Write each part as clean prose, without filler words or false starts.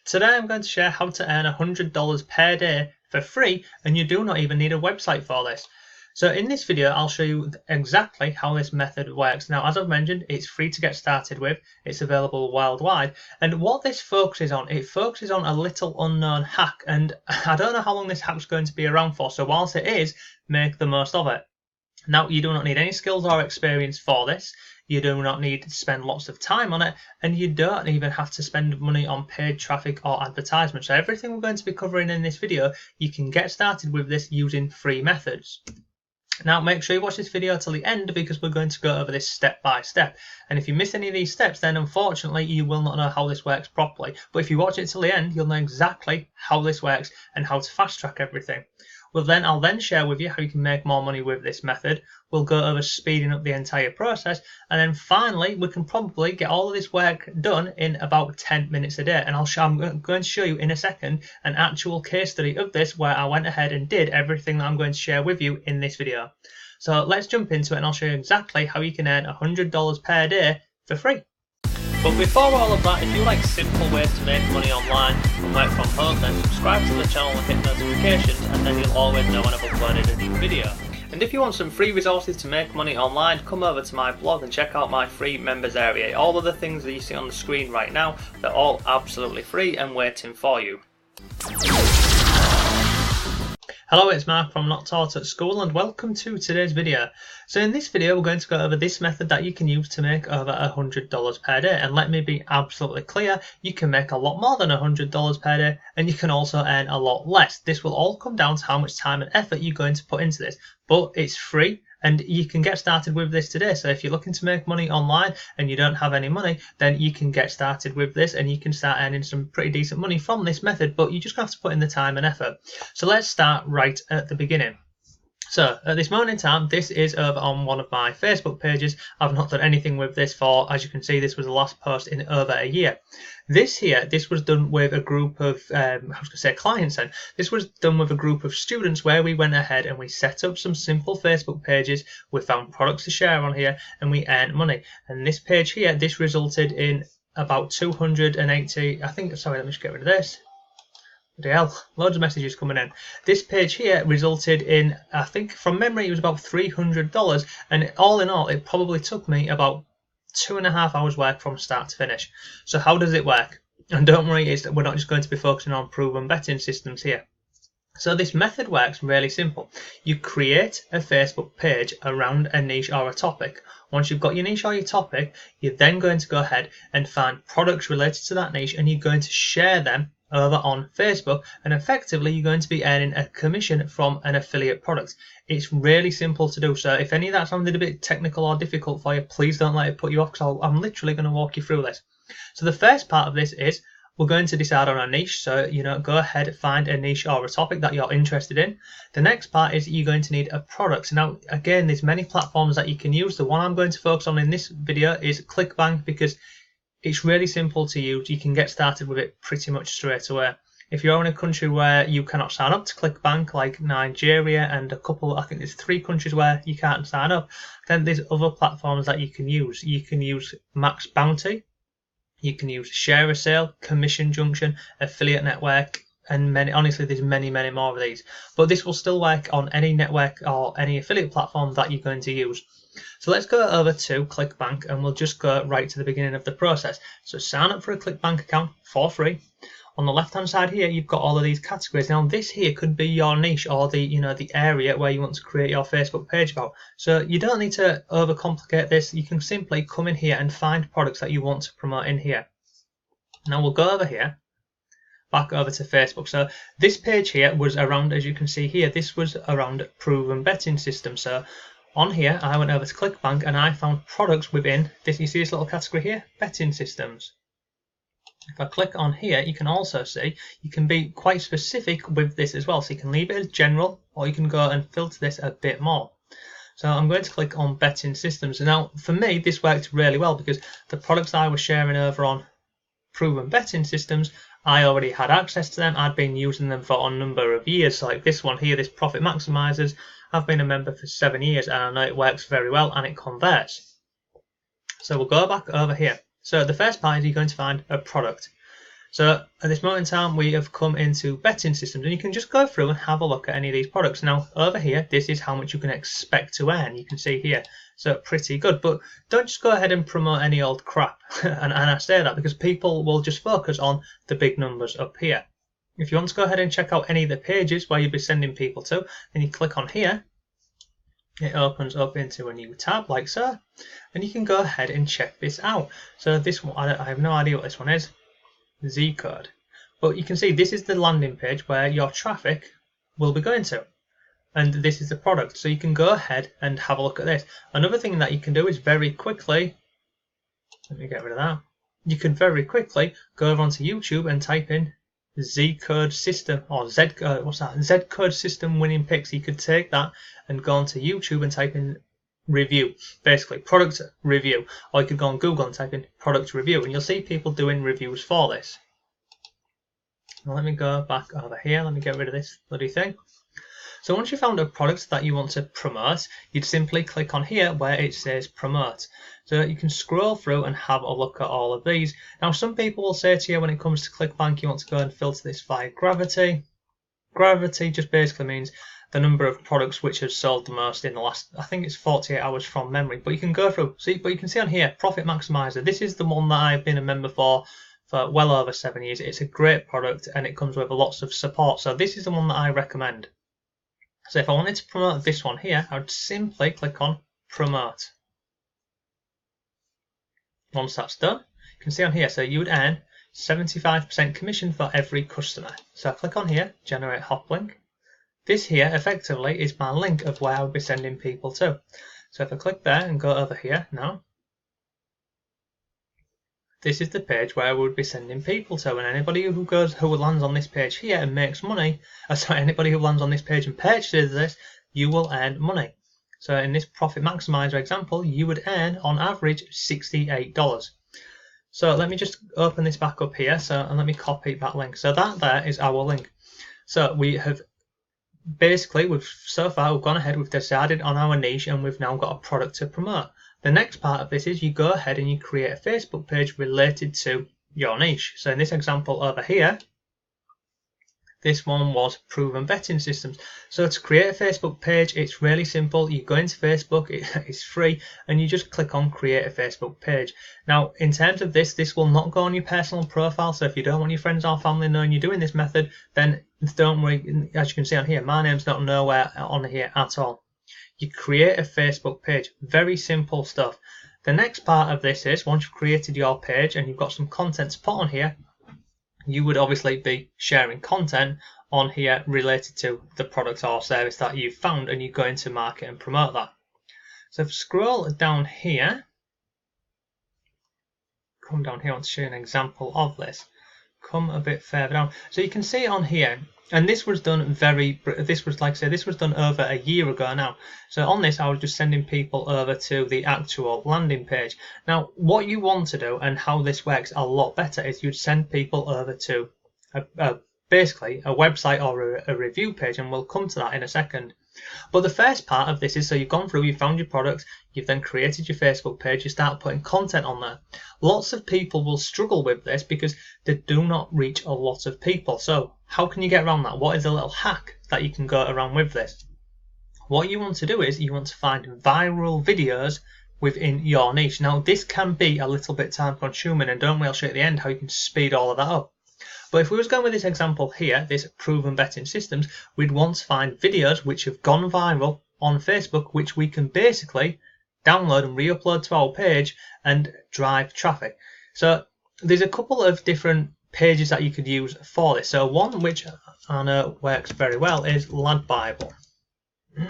Today I'm going to share how to earn $100 per day for free, and you do not even need a website for this. So in this video I'll show you exactly how this method works. Now, as I've mentioned, it's free to get started with, it's available worldwide, and what this focuses on, it focuses on a little unknown hack, and I don't know how long this hack's going to be around for, so whilst it is, make the most of it. Now, you do not need any skills or experience for this. You do not need to spend lots of time on it, and you don't even have to spend money on paid traffic or advertisement. So everything we're going to be covering in this video, you can get started with this using free methods. Now, make sure you watch this video till the end because we're going to go over this step by step. And if you miss any of these steps, then unfortunately you will not know how this works properly. But if you watch it till the end, you'll know exactly how this works and how to fast track everything. I'll then share with you how you can make more money with this method. We'll go over speeding up the entire process, and then finally we can probably get all of this work done in about 10 minutes a day. And I'm going to show you in a second an actual case study of this where I went ahead and did everything that I'm going to share with you in this video. So let's jump into it and I'll show you exactly how you can earn $100 per day for free. But before all of that, if you like simple ways to make money online and work from home, then subscribe to the channel and hit notifications, and then you'll always know when I've uploaded a new video. And if you want some free resources to make money online, come over to my blog and check out my free members area. All of the things that you see on the screen right now, they're all absolutely free and waiting for you. Hello, it's Mark from Not Taught at School, and welcome to today's video. So in this video we're going to go over this method that you can use to make over $100 per day, and let me be absolutely clear, you can make a lot more than $100 per day, and you can also earn a lot less. This will all come down to how much time and effort you're going to put into this, but it's free and you can get started with this today. So if you're looking to make money online and you don't have any money, then you can get started with this and you can start earning some pretty decent money from this method, but you just have to put in the time and effort. So let's start right at the beginning. So at this moment in time, this is over on one of my Facebook pages. I've not done anything with this for, as you can see, this was the last post in over a year. This was done with a group of, clients then. This was done with a group of students where we went ahead and we set up some simple Facebook pages. We found products to share on here and we earned money. And this page here, this resulted in about 280, let me just get rid of this. Hell, loads of messages coming in. This page here resulted in, I think from memory, it was about $300, and all in all, it probably took me about 2.5 hours work from start to finish. So how does it work? And don't worry, we're not just going to be focusing on proven betting systems here. So this method works really simple. You create a Facebook page around a niche or a topic. Once you've got your niche or your topic, you're then going to go ahead and find products related to that niche, and you're going to share them over on Facebook, and effectively you're going to be earning a commission from an affiliate product. It's really simple to do. So if any of that sounded a bit technical or difficult for you, please don't let it put you off, because I'm literally going to walk you through this. So the first part of this is we're going to decide on a niche. So go ahead, find a niche or a topic that you're interested in. The next part is you're going to need a product. Now again, there's many platforms that you can use. The one I'm going to focus on in this video is ClickBank, because it's really simple to use. You can get started with it pretty much straight away. If you're in a country where you cannot sign up to ClickBank, like Nigeria and a couple, I think there's 3 countries where you can't sign up, then there's other platforms that you can use. You can use Max Bounty, you can use Share a Sale, Commission Junction, Affiliate Network, and honestly there's many more of these. But this will still work on any network or any affiliate platform that you're going to use. So let's go over to ClickBank and we'll just go right to the beginning of the process. So sign up for a ClickBank account for free. On the left hand side here, you've got all of these categories. Now this here could be your niche or the area where you want to create your Facebook page about. So you don't need to overcomplicate this. You can simply come in here and find products that you want to promote in here. Now we'll go over here, back over to Facebook. So this page here was around, as you can see here, this was around proven betting systems. So on here, I went over to ClickBank and I found products within this. You see this little category here, betting systems. If I click on here, you can also see you can be quite specific with this as well. So you can leave it as general, or you can go and filter this a bit more. So I'm going to click on betting systems. Now, for me, this worked really well because the products I was sharing over on proven betting systems, I already had access to them. I'd been using them for a number of years. So like this one here, this Profit Maximizers, I've been a member for 7 years and I know it works very well and it converts. So we'll go back over here. So the first part is you're going to find a product. So at this moment in time, we have come into betting systems, and you can just go through and have a look at any of these products. Now over here, this is how much you can expect to earn. You can see here, so pretty good. But don't just go ahead and promote any old crap. and I say that because people will just focus on the big numbers up here. If you want to go ahead and check out any of the pages where you'll be sending people to, then you click on here. It opens up into a new tab like so, and you can go ahead and check this out. So this one, I have no idea what this one is. Z code, but you can see this is the landing page where your traffic will be going to, and this is the product. So you can go ahead and have a look at this. Another thing that you can do is very quickly, let me get rid of that, you can very quickly go over onto YouTube and type in Z code system or Z code system winning picks. You could take that and go onto YouTube and type in review, basically product review, or you could go on Google and type in product review, and you'll see people doing reviews for this. Now let me go back over here, let me get rid of this bloody thing. So once you found a product that you want to promote, you'd simply click on here where it says promote. So you can scroll through and have a look at all of these. Now some people will say to you, when it comes to ClickBank, you want to go and filter this by gravity. Gravity just basically means the number of products which have sold the most in the last, I think it's 48 hours from memory, but you can go through, but you can see on here, Profit Maximizer. This is the one that I've been a member for well over 7 years. It's a great product and it comes with lots of support. So this is the one that I recommend. So if I wanted to promote this one here, I would simply click on promote. Once that's done, you can see on here, so you would earn 75% commission for every customer. So I click on here, generate hop link. This here effectively is my link of where I would be sending people to. So if I click there and go over here now, this is the page where I would be sending people to, and anybody who lands on this page here and makes money, anybody who lands on this page and purchases this, you will earn money. So in this Profit Maximizer example, you would earn on average $68. So let me just open this back up here, and let me copy that link. So that there is our link. So we have basically, we've gone ahead, we've decided on our niche, and we've now got a product to promote. The next part of this is you go ahead and you create a Facebook page related to your niche. So in this example over here, this one was proven betting systems. So to create a Facebook page, it's really simple. You go into Facebook, it's free, and you just click on create a Facebook page. Now in terms of this will not go on your personal profile, so if you don't want your friends or family knowing you're doing this method, then don't worry. As you can see on here, my name's not nowhere on here at all. You create a Facebook page, very simple stuff. The next part of this is, once you've created your page and you've got some content to put on here, you would obviously be sharing content on here related to the product or service that you've found, and you go into market and promote that. So if you scroll down here, come down here, I want to show you an example of this. Come a bit further down. So you can see on here, and this was done this was done over a year ago now. So on this, I was just sending people over to the actual landing page. Now, what you want to do and how this works a lot better is you'd send people over to basically a website or a review page, and we'll come to that in a second. But the first part of this is, so you've gone through, you've found your product, you've then created your Facebook page, you start putting content on there. Lots of people will struggle with this because they do not reach a lot of people. So how can you get around that? What is a little hack that you can go around with this? What you want to do is you want to find viral videos within your niche. Now this can be a little bit time consuming, and don't worry, I'll show you at the end how you can speed all of that up. But if we was going with this example here, this proven betting systems, we'd want to find videos which have gone viral on Facebook, which we can basically download and re-upload to our page and drive traffic. So there's a couple of different pages that you could use for this. So one which I know works very well is Lad Bible. I'm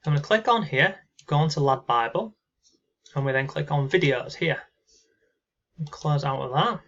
going to click on here, go on to Lad Bible, and we then click on videos here. Close out of that.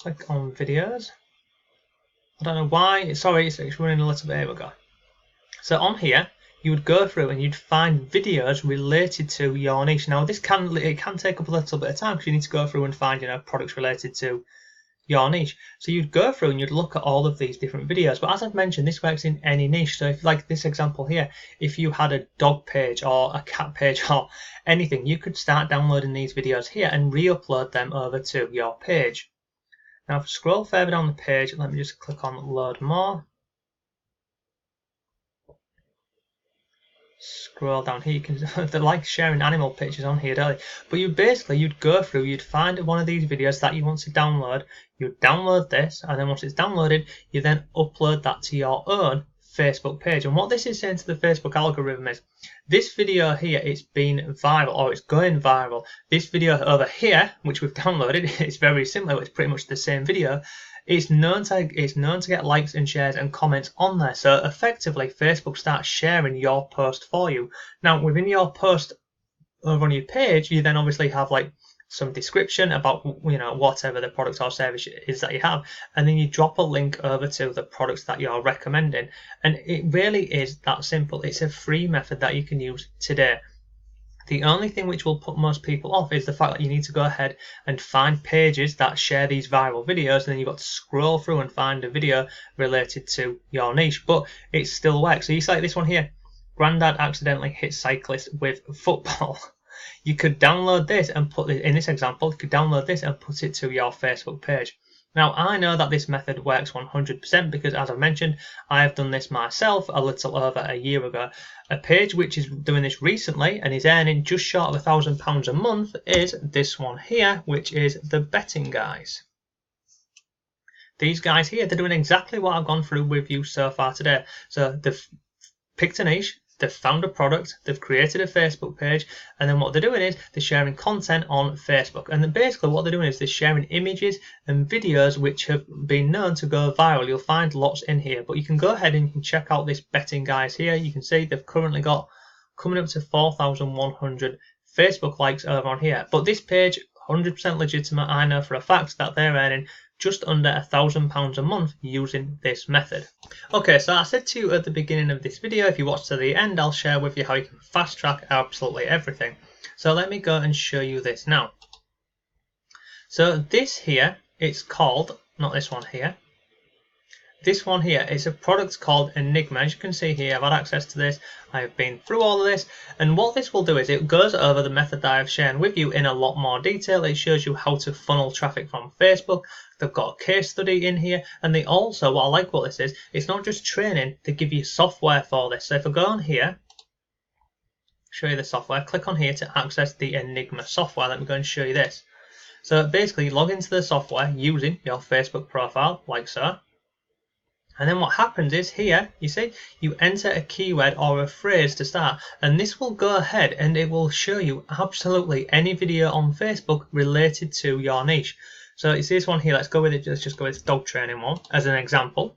Click on videos. I don't know why. Sorry, it's running a little bit. Here we go. So on here, you would go through and you'd find videos related to your niche. Now this can take up a little bit of time because you need to go through and find products related to your niche. So you'd go through and you'd look at all of these different videos. But as I've mentioned, this works in any niche. So if, like this example here, if you had a dog page or a cat page or anything, you could start downloading these videos here and re-upload them over to your page. Now if I scroll further down the page, let me just click on load more. Scroll down here, you can they like sharing animal pictures on here, don't they? But you'd go through, you'd find one of these videos that you want to download, you'd download this, and then once it's downloaded, you then upload that to your own Facebook page. And what this is saying to the Facebook algorithm is, this video here, it's been viral, or it's going viral. This video over here, which we've downloaded, it's very similar, it's pretty much the same video. It's known to get likes and shares and comments on there. So effectively, Facebook starts sharing your post for you. Now, within your post over on your page, you then obviously have like some description about, you know, whatever the product or service is that you have, and then you drop a link over to the products that you're recommending. And it really is that simple. It's a free method that you can use today. The only thing which will put most people off is the fact that you need to go ahead and find pages that share these viral videos, and then you've got to scroll through and find a video related to your niche, but it still works. So you see like this one here, Grandad accidentally hit cyclist with football. You could download this and put it, in this example, you could download this and put it to your Facebook page. Now, I know that this method works 100% because, as I mentioned, I have done this myself a little over a year ago. A page which is doing this recently and is earning just short of £1,000 a month is this one here, which is the Betting Guys. These guys here, they're doing exactly what I've gone through with you so far today. So they've picked a niche, they've found a product, they've created a Facebook page, and then what they're doing is they're sharing content on Facebook. And then basically what they're doing is they're sharing images and videos which have been known to go viral. You'll find lots in here, but you can go ahead and you can check out this Betting Guys here. You can see they've currently got coming up to 4,100 Facebook likes over on here. But this page, 100% legitimate. I know for a fact that they're earning just under £1,000 a month using this method. Okay, so I said to you at the beginning of this video, if you watch to the end, I'll share with you how you can fast track absolutely everything. So let me go and show you this now. So this here, it's called, not this one here, this one here is a product called Enigma. As you can see here, I've had access to this. I've been through all of this, and what this will do is it goes over the method that I've shared with you in a lot more detail. It shows you how to funnel traffic from Facebook. They've got a case study in here, and they also, what I like what this is, it's not just training, they give you software for this. So if I go on here, show you the software, click on here to access the Enigma software. Let me go and show you this. So basically, log into the software using your Facebook profile, like so. And then what happens is here, you see, you enter a keyword or a phrase to start, and this will go ahead and it will show you absolutely any video on Facebook related to your niche. So you see this one here, let's go with it, let's just go with dog training one as an example.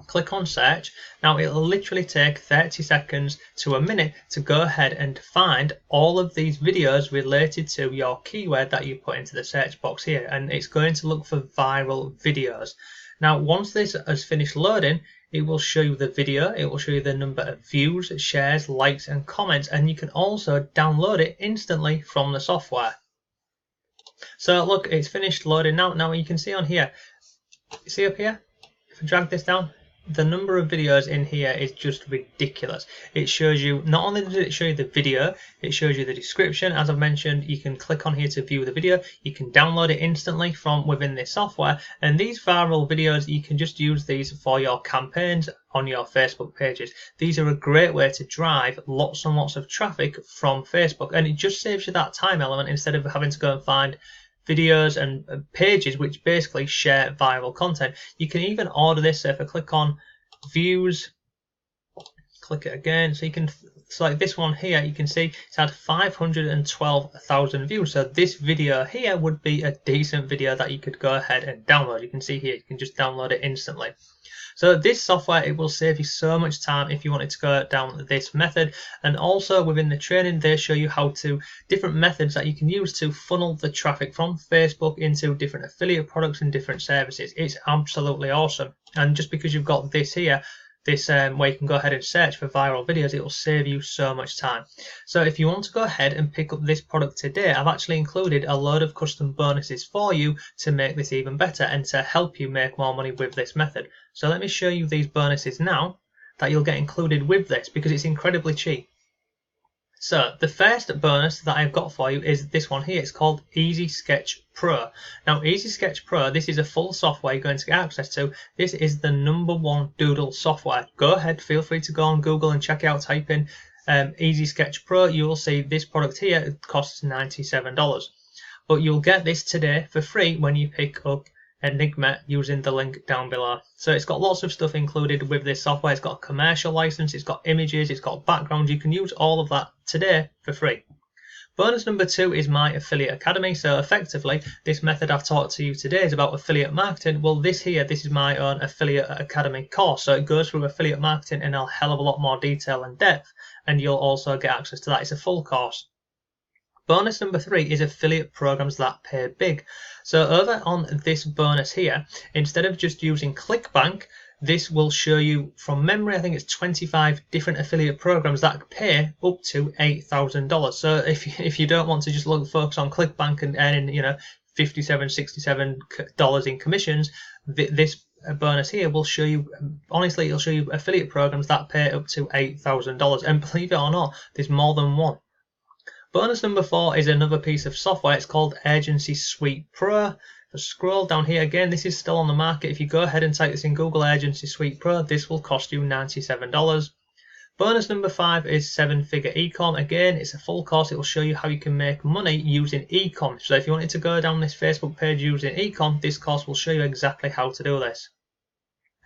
Click on search. Now it'll literally take 30 seconds to a minute to go ahead and find all of these videos related to your keyword that you put into the search box here, and it's going to look for viral videos. Now, once this has finished loading, it will show you the video, it will show you the number of views, shares, likes, and comments, and you can also download it instantly from the software. So look, it's finished loading now. Now you can see on here, see up here, if I drag this down, the number of videos in here is just ridiculous. It shows you, not only does it show you the video, it shows you the description. As I've mentioned, you can click on here to view the video. You can download it instantly from within this software. And these viral videos, you can just use these for your campaigns on your Facebook pages. These are a great way to drive lots and lots of traffic from Facebook. And it just saves you that time element instead of having to go and find videos and pages which basically share viral content. You can even order this. So if I click on views, click it again, so you can, so like this one here, you can see it's had 512,000 views. So this video here would be a decent video that you could go ahead and download. You can see here, you can just download it instantly. So this software, it will save you so much time if you wanted to go down this method. And also within the training, they show you how to, different methods that you can use to funnel the traffic from Facebook into different affiliate products and different services. It's absolutely awesome. And just because you've got this here, this where you can go ahead and search for viral videos, it will save you so much time. So if you want to go ahead and pick up this product today, I've actually included a load of custom bonuses for you to make this even better and to help you make more money with this method. So let me show you these bonuses now that you'll get included with this, because it's incredibly cheap. So the first bonus that I've got for you is this one here. It's called Easy Sketch Pro. Now Easy Sketch Pro, this is a full software you're going to get access to. This is the #1 doodle software. Go ahead, feel free to go on Google and check it out. Type in Easy Sketch Pro. You will see this product here. It costs $97. But you'll get this today for free when you pick up Enigma using the link down below. So it's got lots of stuff included with this software. It's got a commercial license, it's got images, it's got backgrounds. You can use all of that today for free. Bonus number 2 is my affiliate academy. So effectively, this method I've taught to you today is about affiliate marketing. Well, this is my own affiliate academy course. So it goes through affiliate marketing in a hell of a lot more detail and depth, and you'll also get access to that. It's a full course. Bonus number 3 is affiliate programs that pay big. So over on this bonus here, instead of just using ClickBank, this will show you from memory, I think it's 25 different affiliate programs that pay up to $8,000. So if you don't want to just focus on ClickBank and earning, $57, $67 in commissions, this bonus here will show you, honestly, it'll show you affiliate programs that pay up to $8,000. And believe it or not, there's more than one. Bonus number 4 is another piece of software. It's called Agency Suite Pro. Just scroll down here again. This is still on the market. If you go ahead and type this in Google, Agency Suite Pro, this will cost you $97. Bonus number 5 is 7-figure ecom. Again, it's a full course. It will show you how you can make money using ecom. So if you wanted to go down this Facebook page using ecom, this course will show you exactly how to do this.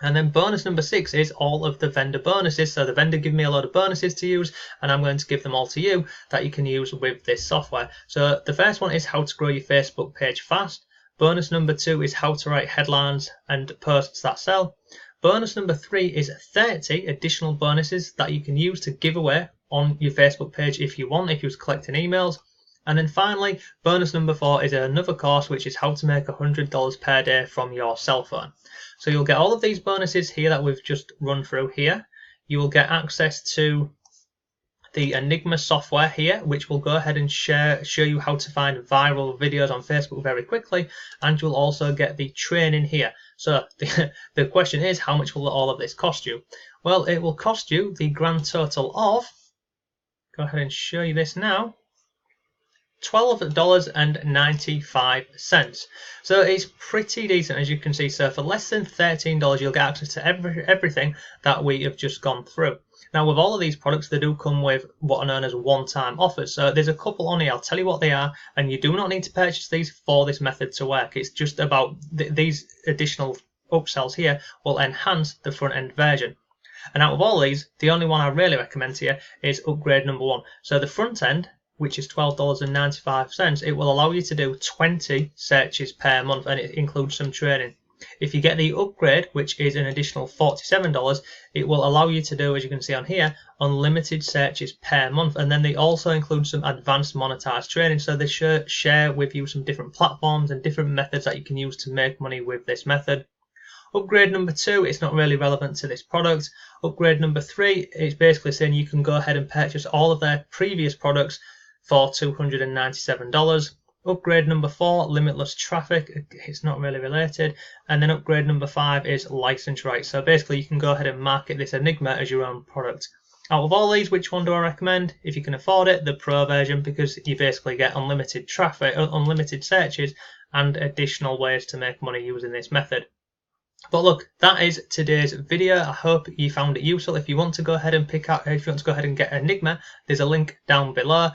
And then bonus number 6 is all of the vendor bonuses. So the vendor give me a load of bonuses to use, and I'm going to give them all to you that you can use with this software. So the first one is how to grow your Facebook page fast. Bonus number 2 is how to write headlines and posts that sell. Bonus number 3 is 30 additional bonuses that you can use to give away on your Facebook page if you want, if you're collecting emails. And then finally, bonus number 4 is another course, which is how to make $100 per day from your cell phone. So you'll get all of these bonuses here that we've just run through here. You will get access to the Enigma software here, which will go ahead and show you how to find viral videos on Facebook very quickly. And you'll also get the training here. So the question is, how much will all of this cost you? Well, it will cost you the grand total of, go ahead and show you this now, $12.95. So it's pretty decent, as you can see. So for less than $13, you'll get access to everything that we have just gone through. Now, with all of these products, they do come with what are known as one-time offers. So there's a couple on here. I'll tell you what they are, and you do not need to purchase these for this method to work. It's just about these additional upsells here will enhance the front-end version. And out of all these, the only one I really recommend to you is upgrade number 1. So the front end, which is $12.95, it will allow you to do 20 searches per month, and it includes some training. If you get the upgrade, which is an additional $47, it will allow you to do, as you can see on here, unlimited searches per month. And then they also include some advanced monetized training. So they share with you some different platforms and different methods that you can use to make money with this method. Upgrade number 2 is not really relevant to this product. Upgrade number 3 is basically saying you can go ahead and purchase all of their previous products for $297. Upgrade number 4, limitless traffic. It's not really related. And then upgrade number 5 is license rights. So basically you can go ahead and market this Enigma as your own product. Out of all these, which one do I recommend? If you can afford it, the Pro version, because you basically get unlimited traffic, unlimited searches, and additional ways to make money using this method. But look, that is today's video. I hope you found it useful. If you want to go ahead and get Enigma, there's a link down below.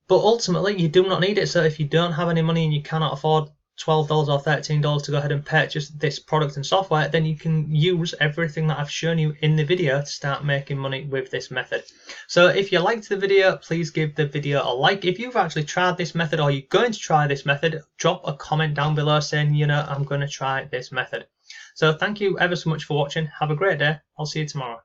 But ultimately, you do not need it. So if you don't have any money and you cannot afford $12 or $13 to go ahead and purchase this product and software, then you can use everything that I've shown you in the video to start making money with this method. So if you liked the video, please give the video a like. If you've actually tried this method or you're going to try this method, drop a comment down below saying, I'm going to try this method. So thank you ever so much for watching. Have a great day. I'll see you tomorrow.